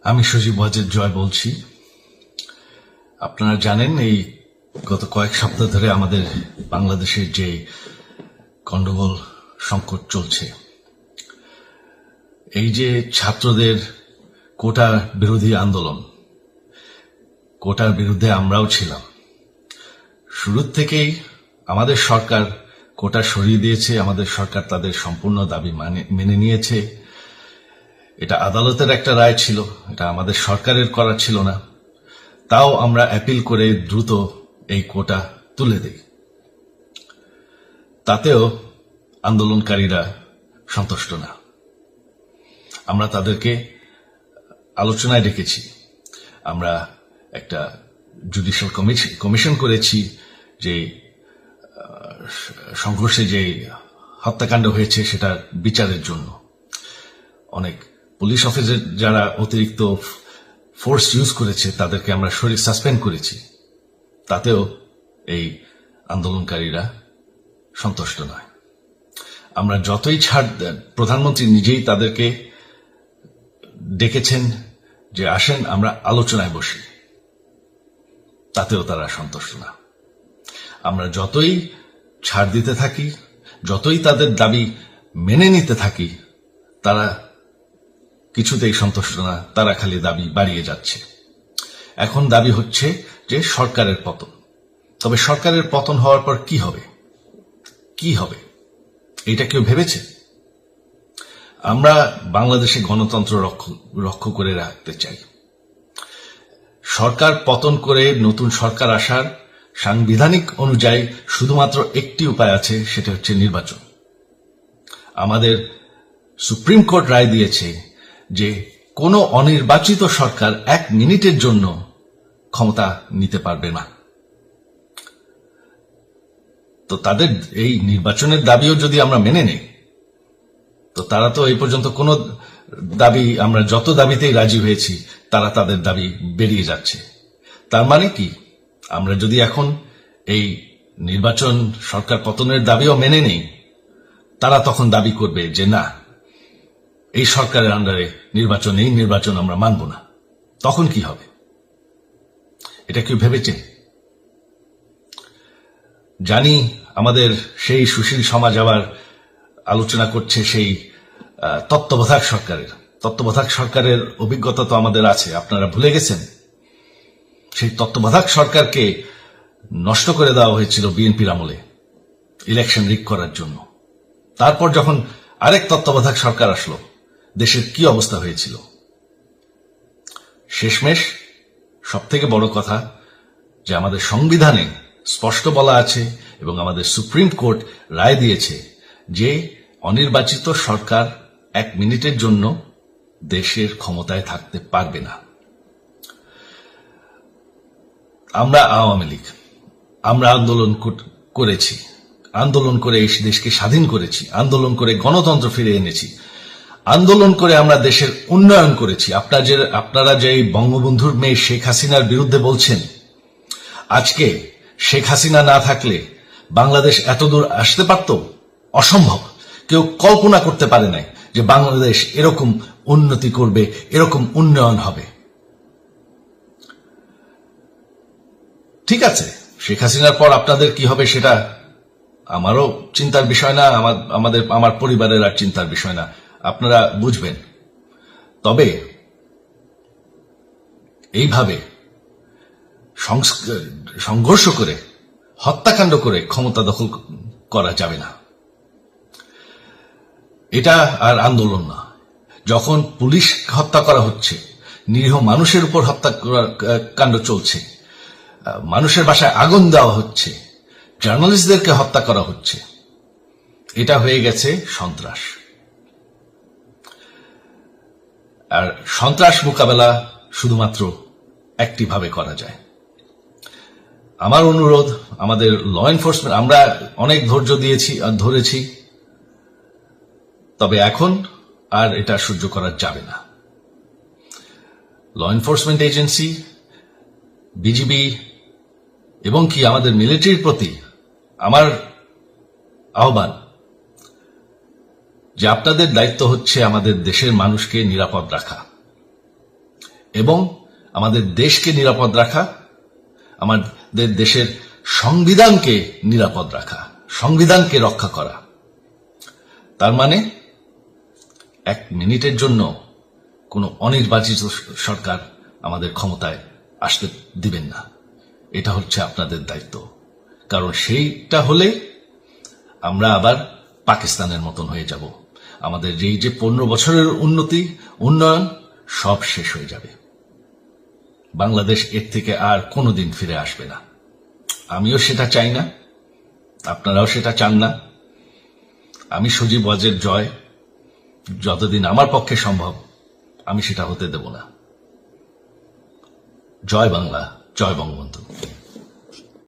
আমি সজীব ওয়াজেদ জয় বলছি। আপনারা জানেন এই গত কয়েক সপ্তাহ ধরে আমাদের বাংলাদেশের যে গন্ডগোল সংকট চলছে, এই যে ছাত্রদের কোটা বিরোধী আন্দোলন, কোটার বিরুদ্ধে আমরাও ছিলাম। শুরু থেকেই আমাদের সরকার কোটা সরিয়ে দিয়েছে, আমাদের সরকার তাদের সম্পূর্ণ দাবি মেনে নিয়েছে। এটা আদালতের একটা রায় ছিল, এটা আমাদের সরকারের করা ছিল না। তাও আমরা অ্যাপিল করে দ্রুত এই কোটা তুলে দেই। তাতেও আন্দোলনকারীরা সন্তুষ্ট না। আমরা তাদেরকে আলোচনায় ডেকেছি, আমরা একটা জুডিশিয়াল কমিশন করেছি যে সংঘর্ষে যে হত্যাকাণ্ড হয়েছে সেটার বিচারের জন্য। অনেক পুলিশ অফিসার যারা অতিরিক্ত ফোর্স ইউজ করেছে তাদেরকে আমরা সাসপেন্ড করেছি। তাতেও এই আন্দোলনকারীরা সন্তুষ্ট নয়। আমরা যতই ছাড়, প্রধানমন্ত্রী নিজেই তাদেরকে ডেকেছেন যে আসেন আমরা আলোচনায় বসি, তাতেও তারা সন্তুষ্ট না। আমরা যতই ছাড় দিতে থাকি, যতই তাদের দাবি মেনে নিতে থাকি, তারা কিছুতেই সন্তুষ্ট না, তারা খালি দাবি বাড়িয়ে যাচ্ছে। এখন দাবি হচ্ছে যে সরকারের পতন। তবে সরকারের পতন হওয়ার পর কি হবে, কি হবে এটা কেউ ভেবেছে? আমরা বাংলাদেশে গণতন্ত্র রক্ষা করে রাখতে চাই। সরকার পতন করে নতুন সরকার আসার সাংবিধানিক অনুযায়ী শুধুমাত্র একটি উপায় আছে, সেটা হচ্ছে নির্বাচন। আমাদের সুপ্রিম কোর্ট রায় দিয়েছে যে কোনো অনির্বাচিত সরকার 1 মিনিটের জন্য ক্ষমতা নিতে পারবে না। তো তাদের এই নির্বাচনের দাবিও যদি আমরা মেনে নেই, তো তারা তো এই পর্যন্ত কোনো দাবি, আমরা যত দাবিতেই রাজি হয়েছি তারা তাদের দাবি বেরিয়ে যাচ্ছে। তার মানে কি, আমরা যদি এখন এই নির্বাচন, সরকার পতনের দাবিও মেনে নেই, তারা তখন দাবি করবে যে না, এই সরকারের আন্ডারে নির্বাচন, এই নির্বাচন আমরা মানব না। তখন কি হবে এটা কেউ ভেবেছে? জানি আমাদের সেই সুশীল সমাজ আবার আলোচনা করছে সেই তত্ত্বাবধায়ক সরকারের অভিজ্ঞতা তো আমাদের আছে। আপনারা ভুলে গেছেন সেই তত্ত্বাবধায়ক সরকারকে নষ্ট করে দেওয়া হয়েছিল বিএনপির আমলে ইলেকশন রিগ করার জন্য। তারপর যখন আরেক তত্ত্বাবধায়ক সরকার আসলো, দেশের কি অবস্থা হয়েছিল। শেষমেশ সবথেকে বড় কথা যে আমাদের সংবিধানে স্পষ্ট বলা আছে এবং আমাদের সুপ্রিম কোর্ট রায় দিয়েছে যে অনির্বাচিত সরকার 1 মিনিটের জন্য দেশের ক্ষমতায় থাকতে পারবে না। আমরা আওয়ামী লীগ, আমরা আন্দোলন করেছি, আন্দোলন করে এই দেশকে স্বাধীন করেছি, আন্দোলন করে গণতন্ত্র ফিরে এনেছি, আন্দোলন করে আমরা দেশের উন্নয়ন করেছি। আপনারা যে বঙ্গবন্ধুর মেয়ে শেখ হাসিনার বিরুদ্ধে বলছেন, আজকে শেখ হাসিনা না থাকলে বাংলাদেশ এতদূর আসতে পারত? অসম্ভব। কেউ কল্পনা করতে পারে নাই যে বাংলাদেশ এরকম উন্নতি করবে, এরকম উন্নয়ন হবে। ঠিক আছে, শেখ হাসিনার পর আপনাদের কি হবে সেটা আমারও চিন্তার বিষয় না, আমার পরিবারের আর চিন্তার বিষয় না, আপনারা বুঝবেন। তবে এইভাবে সংঘর্ষ করে, হত্যাকাণ্ড করে ক্ষমতা দখল করা যাবে না। এটা আর আন্দোলন না। যখন পুলিশ হত্যা করা হচ্ছে, নিরীহ মানুষের উপর হত্যাকাণ্ড চলছে, মানুষের বাসায় আগুন দেওয়া হচ্ছে, জার্নালিস্টদেরকে হত্যা করা হচ্ছে, এটা হয়ে গেছে সন্ত্রাস। আর সন্ত্রাস মোকাবেলা শুধুমাত্র একটি ভাবে করা যায়। আমার অনুরোধ, আমাদের ল এনফোর্সমেন্ট, আমরা অনেক ধৈর্য ধরেছি, তবে এখন আর এটা সহ্য করা যাবে না। ল এনফোর্সমেন্ট এজেন্সি, বিজিবি এবং কি আমাদের মিলিটারির প্রতি আমার আহ্বান যে আপনাদের দায়িত্ব হচ্ছে আমাদের দেশের মানুষকে নিরাপদ রাখা। এবং আমাদের দেশকে নিরাপদ রাখা, আমাদের দেশের সংবিধানকে নিরাপদ রাখা, সংবিধানকে রক্ষা করা। তার মানে 1 মিনিটের জন্য কোনো অনির্বাচিত সরকার আমাদের ক্ষমতায় আসতে দিবেন না। এটা হচ্ছে আপনাদের দায়িত্ব, কারণ সেইটা হলে আমরা আবার পাকিস্তানের মতন হয়ে যাব। আমাদের এই যে 15 বছরের উন্নয়ন সব শেষ হয়ে যাবে। বাংলাদেশ এর থেকে আর কোনোদিন ফিরে আসবে না। আমিও সেটা চাই না, আপনারাও সেটা চান না। আমি সজীব ওয়াজের জয় যতদিন আমার পক্ষে সম্ভব আমি সেটা হতে দেব না। জয় বাংলা, জয় বঙ্গবন্ধু।